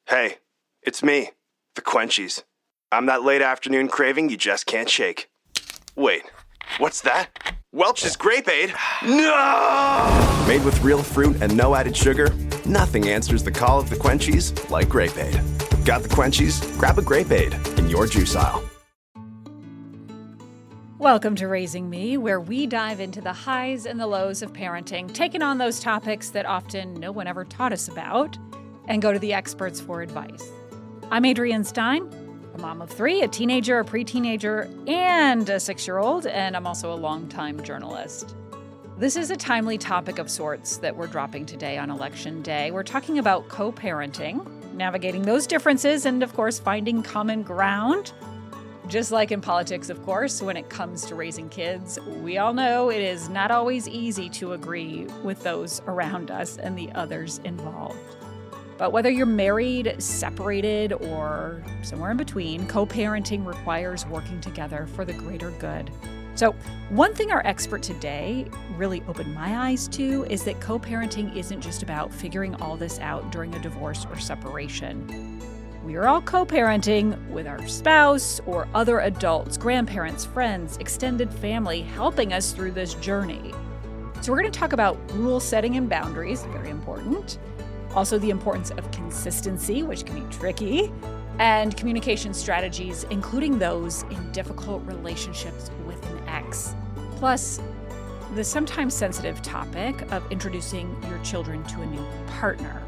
Hey, it's me, the Quenchies. I'm that late afternoon craving you just can't shake. Wait, what's that? Welch's Grape Aid? No! Made with real fruit and no added sugar, nothing answers the call of the Quenchies like Grape Aid. Got the Quenchies? Grab a Grape Aid in your juice aisle. Welcome to Raising Me, where we dive into the highs and the lows of parenting, taking on those topics that often no one ever taught us about, and go to the experts for advice. I'm Adrienne Stein, a mom of three, a teenager, a pre-teenager, and a 6-year-old, and I'm also a longtime journalist. This is a timely topic of sorts that we're dropping today on Election Day. We're talking about co-parenting, navigating those differences, and of course, finding common ground. Just like in politics, of course, when it comes to raising kids, we all know it is not always easy to agree with those around us and the others involved. But whether you're married, separated, or somewhere in between, co-parenting requires working together for the greater good. So one thing our expert today really opened my eyes to is that co-parenting isn't just about figuring all this out during a divorce or separation. We are all co-parenting with our spouse or other adults, grandparents, friends, extended family, helping us through this journey. So we're going to talk about rule setting and boundaries, very important. Also the importance of consistency, which can be tricky, and communication strategies, including those in difficult relationships with an ex. Plus, the sometimes sensitive topic of introducing your children to a new partner.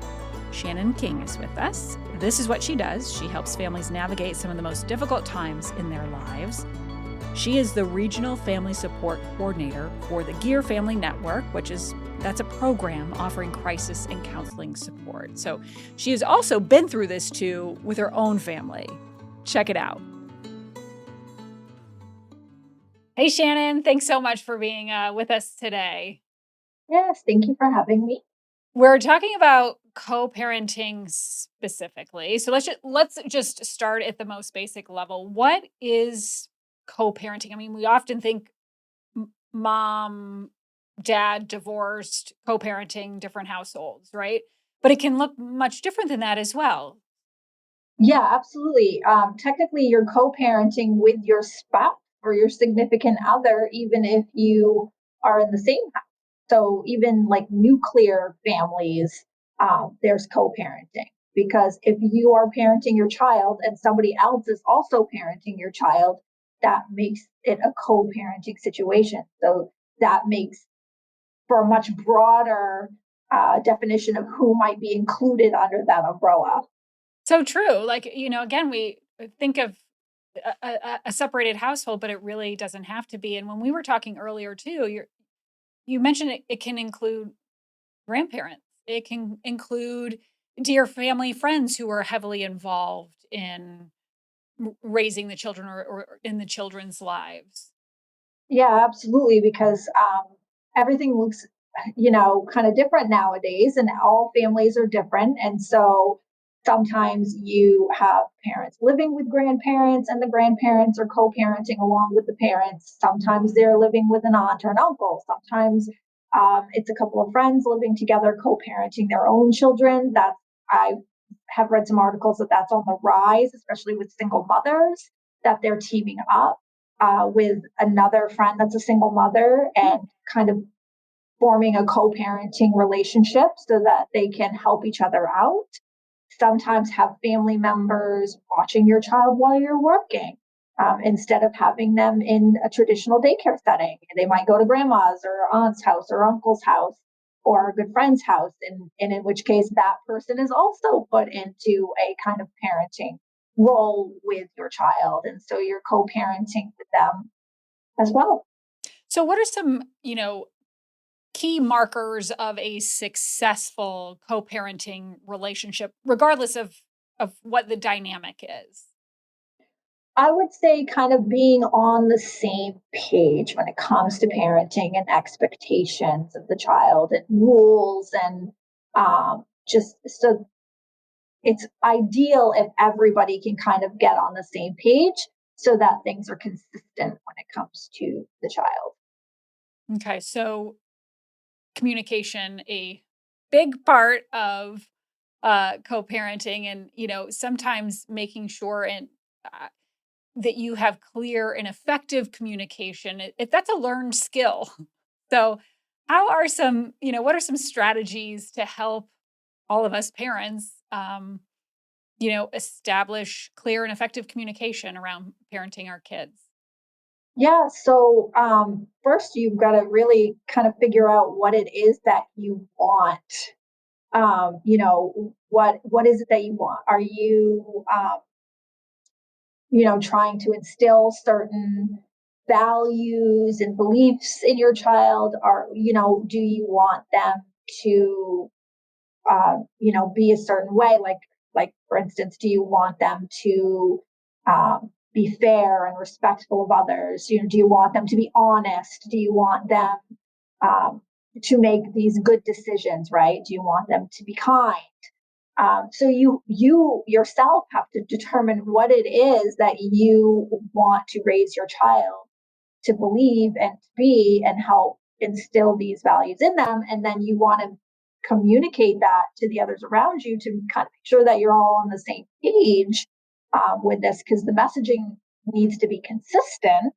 Shannan King is with us. This is what she does. She helps families navigate some of the most difficult times in their lives. She is the Regional Family Support Coordinator for the Gear Family Network, that's a program offering crisis and counseling support. So she has also been through this too with her own family. Check it out. Hey, Shannan, thanks so much for being with us today. Yes, thank you for having me. We're talking about co-parenting specifically. So let's just start at the most basic level. What is co-parenting? I mean, we often think mom, dad, divorced, co-parenting, different households, right? But it can look much different than that as well. Yeah, absolutely. Technically, you're co-parenting with your spouse or your significant other, even if you are in the same house. So even like nuclear families, there's co-parenting because if you are parenting your child and somebody else is also parenting your child, that makes it a co-parenting situation. So that makes for a much broader definition of who might be included under that umbrella. So true. Like, again, we think of a separated household, but it really doesn't have to be. And when we were talking earlier too, you mentioned it can include grandparents. It can include dear family friends who are heavily involved in raising the children or in the children's lives. Yeah, absolutely. Because everything looks, kind of different nowadays, and all families are different. And so sometimes you have parents living with grandparents, and the grandparents are co parenting along with the parents. Sometimes they're living with an aunt or an uncle. Sometimes it's a couple of friends living together, co parenting their own children. I have read some articles that that's on the rise, especially with single mothers, that they're teaming up with another friend that's a single mother and kind of forming a co-parenting relationship so that they can help each other out. Sometimes have family members watching your child while you're working instead of having them in a traditional daycare setting. They might go to grandma's or aunt's house or uncle's house or a good friend's house, and in which case that person is also put into a kind of parenting role with your child. And so you're co-parenting with them as well. So what are some, key markers of a successful co-parenting relationship, regardless of what the dynamic is? I would say kind of being on the same page when it comes to parenting and expectations of the child and rules and just so it's ideal if everybody can kind of get on the same page so that things are consistent when it comes to the child. Okay, so communication, a big part of co-parenting, and sometimes making sure and that you have clear and effective communication. That's a learned skill. So, how are some, what are some strategies to help all of us parents, establish clear and effective communication around parenting our kids? Yeah. So first, you've got to really kind of figure out what it is that you want. What is it that you want? Are you trying to instill certain values and beliefs in your child? Are do you want them to be a certain way? Like for instance, do you want them to be fair and respectful of others? Do you want them to be honest? Do you want them um, to make these good decisions? Right? Do you want them to be kind? So you yourself have to determine what it is that you want to raise your child to believe and to be, and help instill these values in them. And then you want to communicate that to the others around you to kind of make sure that you're all on the same page with this, because the messaging needs to be consistent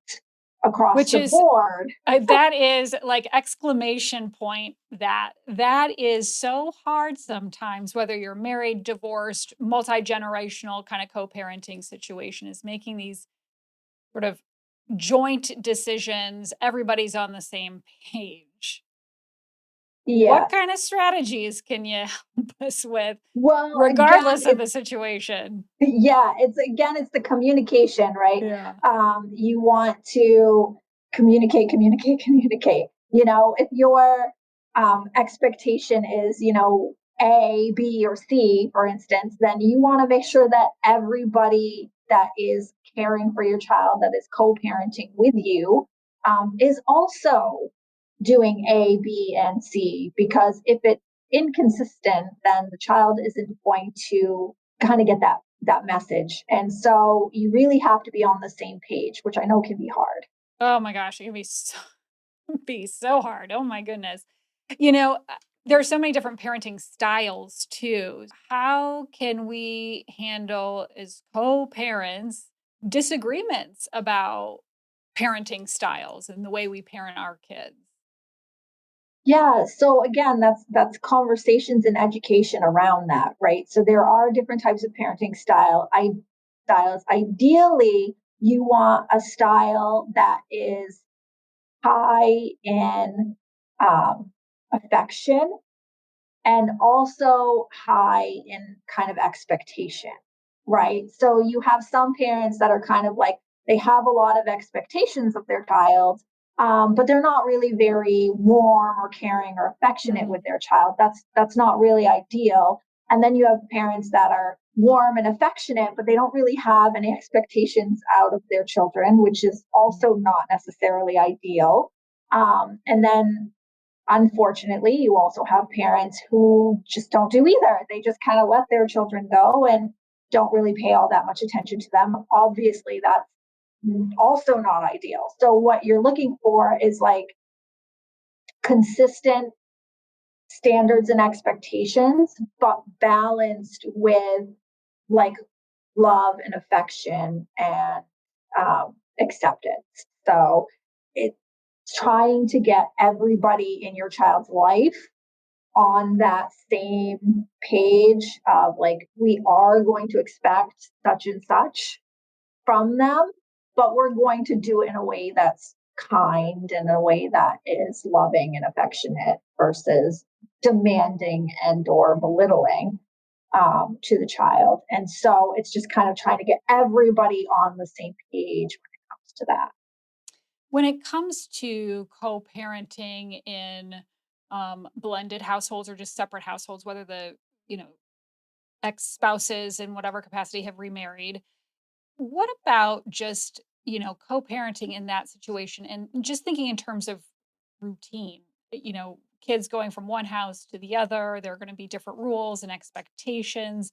across Which the is board. that is like exclamation point, that is so hard sometimes, whether you're married, divorced, multi-generational kind of co-parenting situation, is making these sort of joint decisions. Everybody's on the same page. What Yes. kind of strategies can you help us with, Well, again, regardless of the situation? yeah, it's the communication, right? Yeah. You want to communicate, communicate, communicate. If your expectation is, A, B, or C, for instance, then you want to make sure that everybody that is caring for your child, that is co-parenting with you, is also doing A, B, and C. Because if it's inconsistent, then the child isn't going to kind of get that message. And so you really have to be on the same page, which I know can be hard. Oh my gosh, it can be so be so hard. Oh my goodness. You know, there are so many different parenting styles too. How can we handle, as co-parents, disagreements about parenting styles and the way we parent our kids? Yeah, so again, that's conversations and education around that, right? So there are different types of parenting styles. Ideally, you want a style that is high in affection and also high in kind of expectation, right? So you have some parents that are kind of like, they have a lot of expectations of their child, but they're not really very warm or caring or affectionate with Mm. their child. That's not really ideal. And then you have parents that are warm and affectionate, but they don't really have any expectations out of their children, which is also not necessarily ideal. And then unfortunately, you also have parents who just don't do either. They just kind of let their children go and don't really pay all that much attention to them. Obviously, that's also not ideal. So, what you're looking for is like consistent standards and expectations, but balanced with like love and affection and acceptance. So, it's trying to get everybody in your child's life on that same page of like, we are going to expect such and such from them, but we're going to do it in a way that's kind and a way that is loving and affectionate versus demanding and or belittling to the child. And so it's just kind of trying to get everybody on the same page when it comes to that. When it comes to co-parenting in blended households or just separate households, whether the, you know, ex-spouses in whatever capacity have remarried, what about just, co-parenting in that situation and just thinking in terms of routine? Kids going from one house to the other, there are going to be different rules and expectations.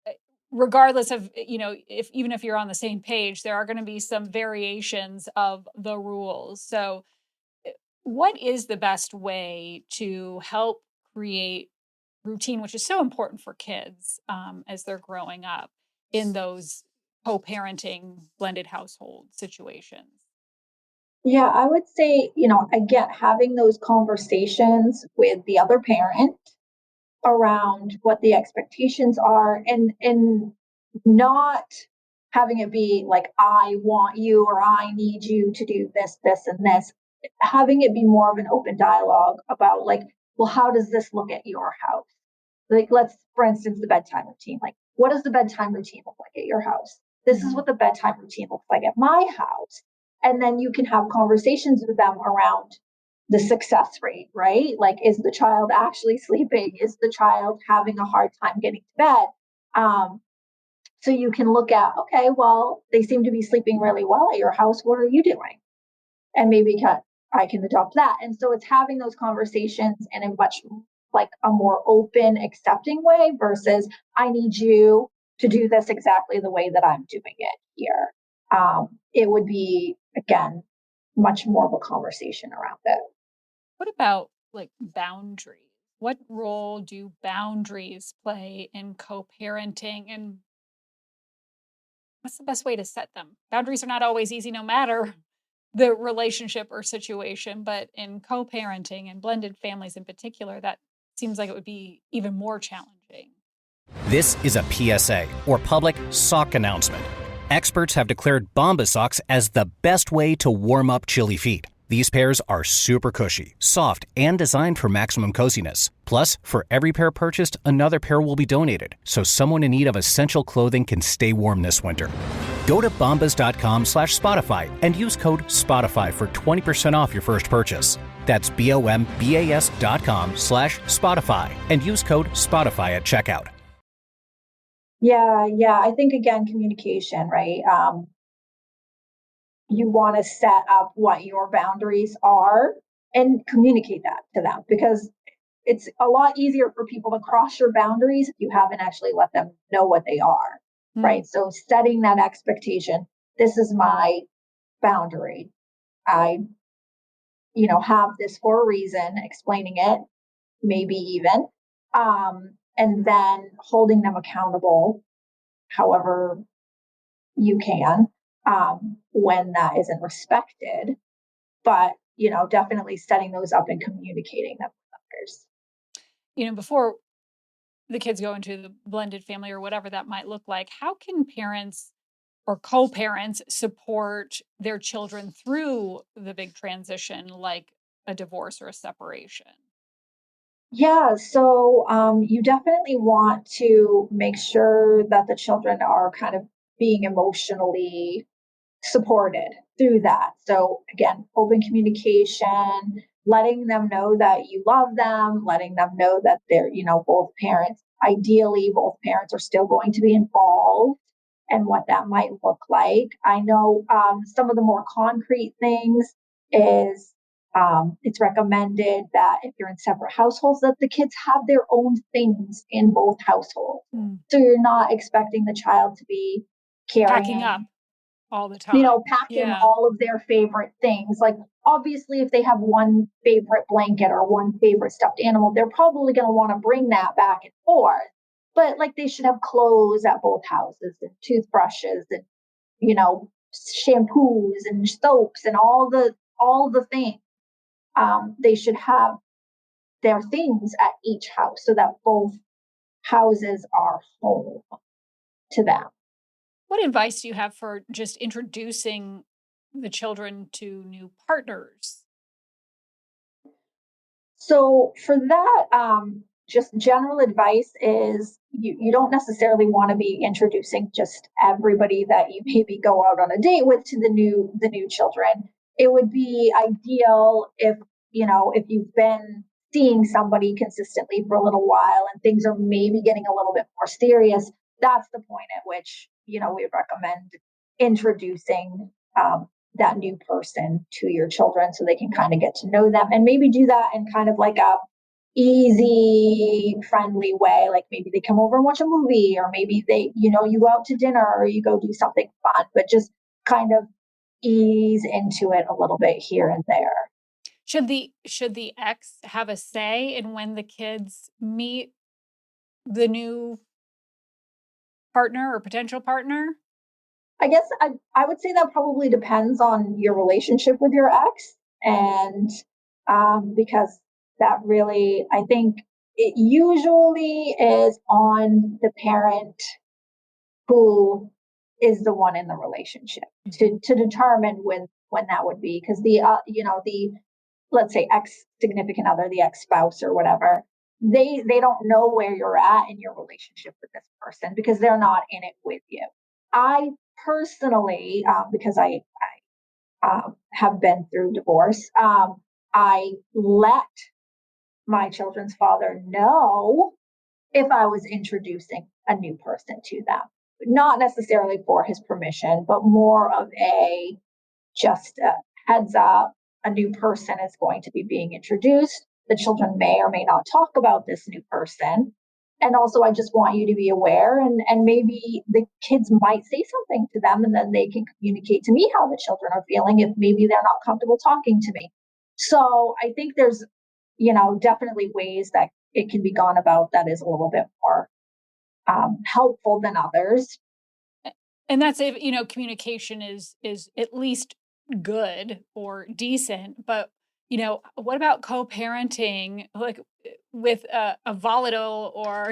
uh, Regardless of, if even if you're on the same page, there are going to be some variations of the rules. So, what is the best way to help create routine, which is so important for kids as they're growing up in those co-parenting blended household situations? Yeah, I would say, again, having those conversations with the other parent around what the expectations are, and not having it be like, I want you or I need you to do this, this, and this. Having it be more of an open dialogue about, like, well, how does this look at your house? Like, let's, for instance, the bedtime routine. Like, what does the bedtime routine look like at your house? This is what the bedtime routine looks like at my house. And then you can have conversations with them around the success rate, right? Like, is the child actually sleeping? Is the child having a hard time getting to bed? So you can look at, okay, well, they seem to be sleeping really well at your house. What are you doing? And maybe I can adopt that. And so it's having those conversations in a much, like, a more open, accepting way versus, I need you to do this exactly the way that I'm doing it here. It would be, again, much more of a conversation around it. What about like boundaries? What role do boundaries play in co-parenting, and what's the best way to set them? Boundaries are not always easy, no matter the relationship or situation, but in co-parenting and blended families in particular, that seems like it would be even more challenging. This is a PSA, or public sock announcement. Experts have declared Bombas socks as the best way to warm up chilly feet. These pairs are super cushy, soft, and designed for maximum coziness. Plus, for every pair purchased, another pair will be donated, so someone in need of essential clothing can stay warm this winter. Go to bombas.com/Spotify and use code Spotify for 20% off your first purchase. That's BOMBAS.com/Spotify and use code Spotify at checkout. Yeah, yeah. I think, again, communication, right? You want to set up what your boundaries are and communicate that to them, because it's a lot easier for people to cross your boundaries if you haven't actually let them know what they are, right? So setting that expectation, this is my boundary. I, have this for a reason, explaining it, maybe even, and then holding them accountable however you can, when that isn't respected. But, definitely setting those up and communicating them with others. Before the kids go into the blended family or whatever that might look like, how can parents or co-parents support their children through the big transition, like a divorce or a separation? Yeah, so you definitely want to make sure that the children are kind of being emotionally supported through that. So again, open communication, letting them know that you love them, letting them know that they're, both parents, ideally, both parents are still going to be involved and what that might look like. I know some of the more concrete things is, it's recommended that if you're in separate households, that the kids have their own things in both households. So you're not expecting the child to be Packing up carrying, all the time. packing Yeah. all of their favorite things. Like, obviously, if they have one favorite blanket or one favorite stuffed animal, they're probably going to want to bring that back and forth. But, like, they should have clothes at both houses, and toothbrushes, and, you know, shampoos and soaps and all the things. They should have their things at each house so that both houses are home to them. What advice do you have for just introducing the children to new partners? So for that, just general advice is, you don't necessarily want to be introducing just everybody that you maybe go out on a date with to the new children. It would be ideal if, if you've been seeing somebody consistently for a little while and things are maybe getting a little bit more serious. That's the point at which, we recommend introducing, that new person to your children so they can kind of get to know them, and maybe do that in kind of like a easy, friendly way. Like, maybe they come over and watch a movie, or maybe they, you go out to dinner, or you go do something fun, but just kind of ease into it a little bit here and there. Should the ex have a say in when the kids meet the new partner or potential partner? I guess I would say that probably depends on your relationship with your ex. And because that really, I think it usually is on the parent who is the one in the relationship to determine when that would be. Because the let's say ex significant other, the ex spouse or whatever, they don't know where you're at in your relationship with this person because they're not in it with you. I personally, because I have been through divorce, I let my children's father know if I was introducing a new person to them, not necessarily for his permission, but more of a just a heads up, a new person is going to be being introduced. The children may or may not talk about this new person. And also, I just want you to be aware, and maybe the kids might say something to them, and then they can communicate to me how the children are feeling if maybe they're not comfortable talking to me. So I think there's, definitely ways that it can be gone about that is a little bit more helpful than others. And that's if, communication is at least good or decent, but what about co-parenting, like with a volatile or,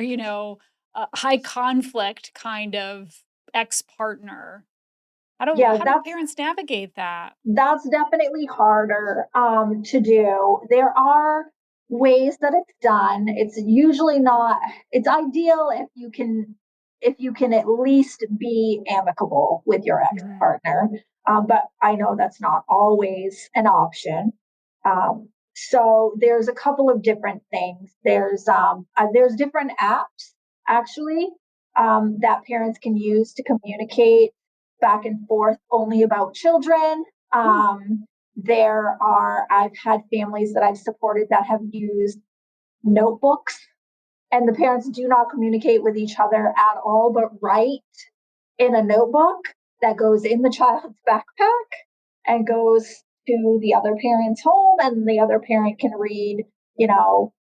a high conflict kind of ex-partner? Yeah, How do parents navigate that? that's definitely harder to do. There are ways that it's done. It's usually not. It's ideal if you can at least be amicable with your ex Mhm. partner. But I know that's not always an option. So there's a couple of different things. There's different apps actually that parents can use to communicate back and forth only about children. Hmm. I've had families that I've supported that have used notebooks, and the parents do not communicate with each other at all, but write in a notebook that goes in the child's backpack and goes to the other parent's home, and the other parent can read, you know,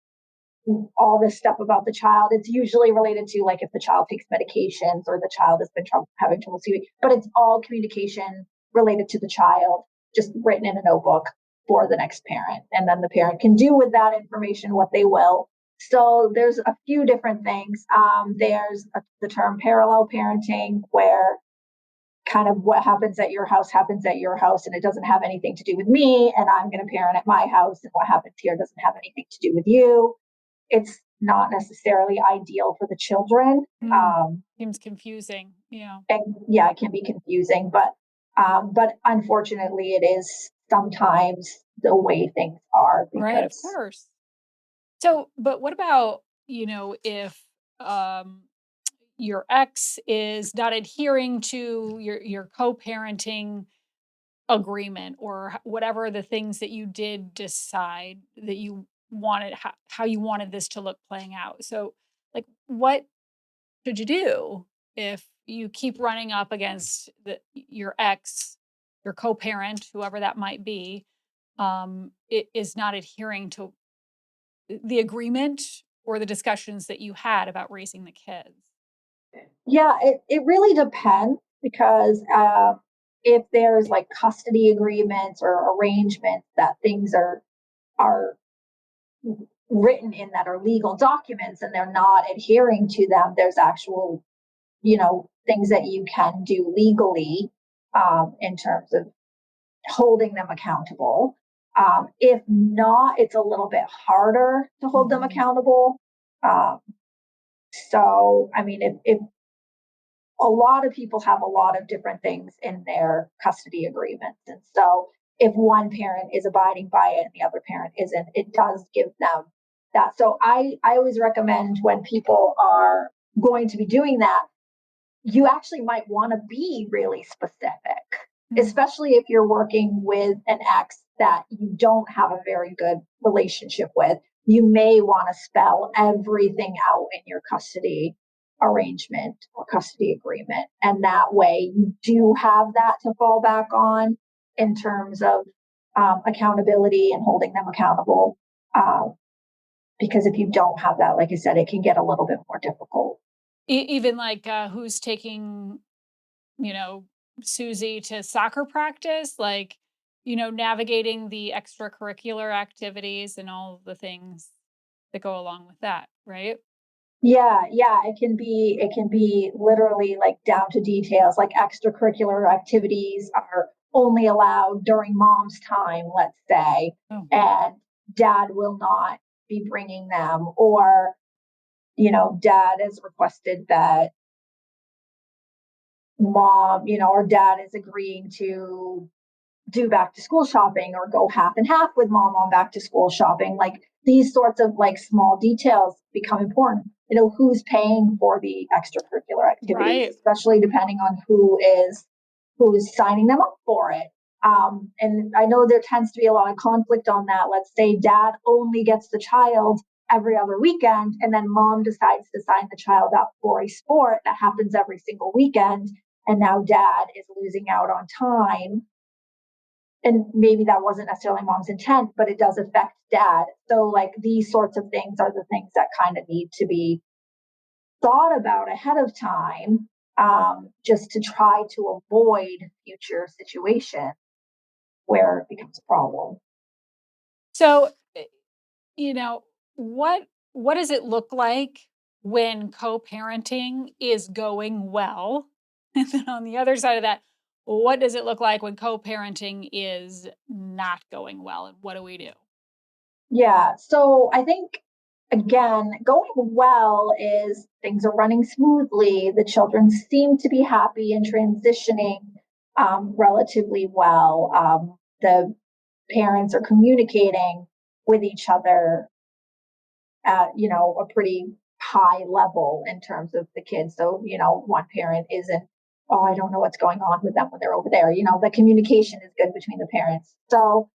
all this stuff about the child. It's usually related to like if the child takes medications or the child has been having trouble sleeping, but it's all communication related to the child, just written in a notebook for the next parent. And then the parent can do with that information what they will. So there's a few different things. The term parallel parenting, where kind of what happens at your house and it doesn't have anything to do with me, and I'm going to parent at my house, and what happens here doesn't have anything to do with you. It's not necessarily ideal for the children. Hmm. Seems confusing. Yeah. And yeah, it can be confusing, but unfortunately, it is sometimes the way things are Right, of because course. So, but what about, if your ex is not adhering to your co-parenting agreement or whatever the things that you did decide that you wanted, how you wanted this to look playing out. So, like, what should you do if you keep running up against your ex, your co-parent, whoever that might be, is not adhering to the agreement or the discussions that you had about raising the kids? yeah, it really depends because if there's like custody agreements or arrangements that things are written in that are legal documents and they're not adhering to them, there's actual, things that you can do legally in terms of holding them accountable. If not, it's a little bit harder to hold them Mhm. accountable. Um, so, I mean, if a lot of people have a lot of different things in their custody agreements. And so if one parent is abiding by it and the other parent isn't, it does give them that. So I always recommend when people are going to be doing that, you actually might want to be really specific, Mm. especially if you're working with an ex that you don't have a very good relationship with. You may want to spell everything out in your custody arrangement or custody agreement. And that way you do have that to fall back on in terms of accountability and holding them accountable. Um, Because if you don't have that, like I said, it can get a little bit more difficult. Even like who's taking, Susie to soccer practice, like, navigating the extracurricular activities and all the things that go along with that, right? Yeah, yeah, it can be literally like down to details, like extracurricular activities are only allowed during mom's time, let's say, Oh, and dad will not be bringing them, or dad has requested that mom, or dad is agreeing to do back to school shopping or go half and half with mom on back to school shopping. Like these sorts of like small details become important. Who's paying for the extracurricular activities, right. especially depending on who is signing them up for it. And I know there tends to be a lot of conflict on that. Let's say dad only gets the child every other weekend, and then mom decides to sign the child up for a sport that happens every single weekend. And now dad is losing out on time, and maybe that wasn't necessarily mom's intent, but it does affect dad. So like these sorts of things are the things that kind of need to be thought about ahead of time, just to try to avoid future situations where it becomes a problem. So, you know, what does it look like when co-parenting is going well? And then on the other side of that, what does it look like when co-parenting is not going well? And what do we do? Yeah. So I think, again, going well is things are running smoothly. The children seem to be happy and transitioning relatively well. The parents are communicating with each other at a pretty high level in terms of the kids. So one parent isn't, oh, I don't know what's going on with them when they're over there. The communication is good between the parents. So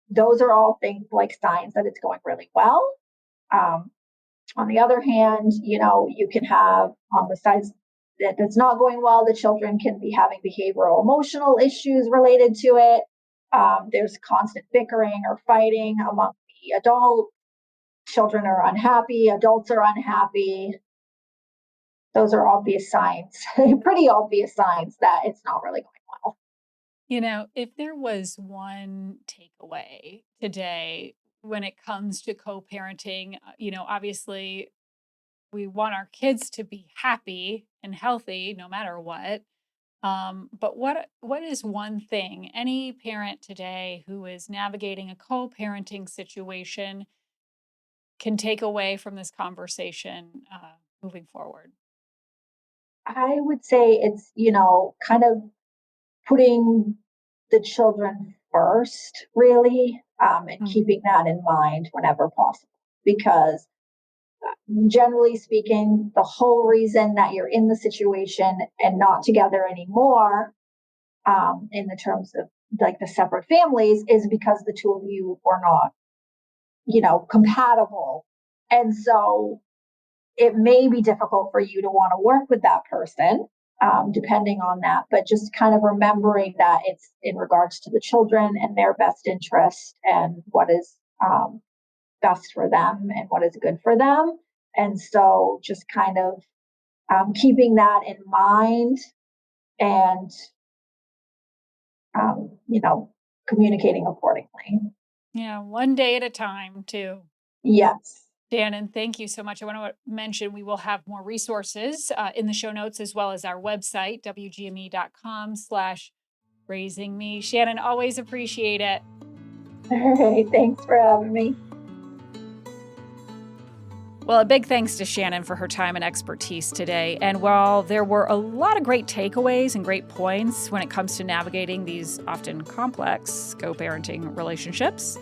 those are all things like signs that it's going really well. um, on the other hand, you can have on the sides that it's not going well, the children can be having behavioral emotional issues related to it. There's constant bickering or fighting among the adult. Children are unhappy, adults are unhappy. Those are obvious signs, pretty obvious signs that it's not really going well. If there was one takeaway today when it comes to co-parenting, obviously we want our kids to be happy and healthy no matter what. But what is one thing any parent today who is navigating a co-parenting situation can take away from this conversation moving forward? I would say it's, kind of putting the children first, really, and Mm. keeping that in mind whenever possible. Because generally speaking, the whole reason that you're in the situation and not together anymore, in the terms of like the separate families, is because the two of you were not, compatible. And so it may be difficult for you to want to work with that person, depending on that, but just kind of remembering that it's in regards to the children and their best interest and what is best for them and what is good for them. And so just kind of keeping that in mind and, communicating accordingly. Yeah, one day at a time, too. Yes. Shannon, thank you so much. I want to mention we will have more resources in the show notes as well as our website, wgme.com/raising me. Shannon, always appreciate it. All right. Thanks for having me. Well, a big thanks to Shannon for her time and expertise today. And while there were a lot of great takeaways and great points when it comes to navigating these often complex co-parenting relationships,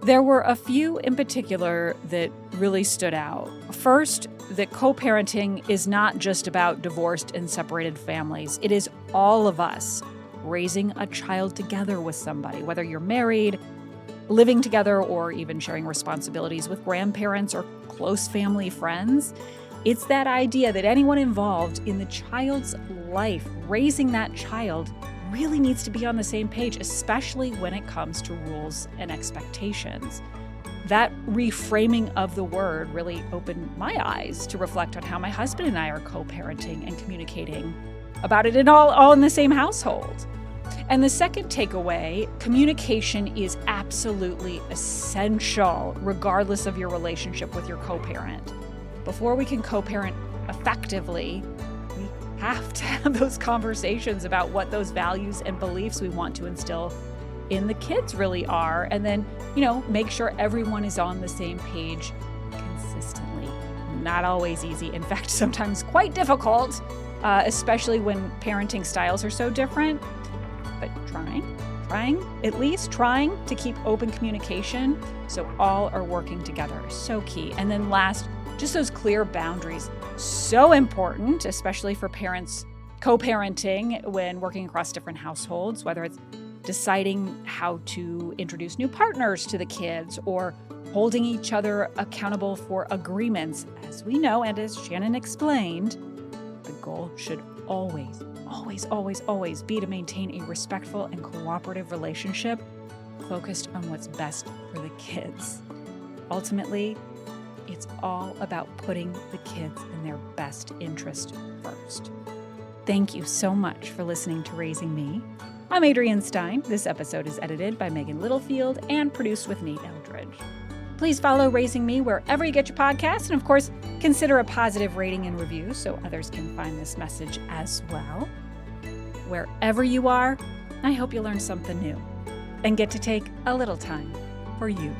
there were a few in particular that really stood out. First, that co-parenting is not just about divorced and separated families. It is all of us raising a child together with somebody, whether you're married, living together, or even sharing responsibilities with grandparents or close family friends. It's that idea that anyone involved in the child's life, raising that child, really needs to be on the same page, especially when it comes to rules and expectations. That reframing of the word really opened my eyes to reflect on how my husband and I are co-parenting and communicating about it all in the same household. And the second takeaway, communication is absolutely essential, regardless of your relationship with your co-parent. Before we can co-parent effectively, we have to have those conversations about what those values and beliefs we want to instill in the kids really are, and then, make sure everyone is on the same page consistently. Not always easy. In fact, sometimes quite difficult, especially when parenting styles are so different. But at least trying to keep open communication so all are working together is so key. And then last, just those clear boundaries. So important, especially for parents co-parenting when working across different households, whether it's deciding how to introduce new partners to the kids or holding each other accountable for agreements. As we know, and as Shannan explained, the goal should always be to maintain a respectful and cooperative relationship focused on what's best for the kids. Ultimately, it's all about putting the kids in their best interest first. Thank you so much for listening to Raising Me. I'm Adrienne Stein. This episode is edited by Megan Littlefield and produced with Nate Eldridge. Please follow Raising Me wherever you get your podcasts, and of course, consider a positive rating and review so others can find this message as well. Wherever you are, I hope you learn something new and get to take a little time for you.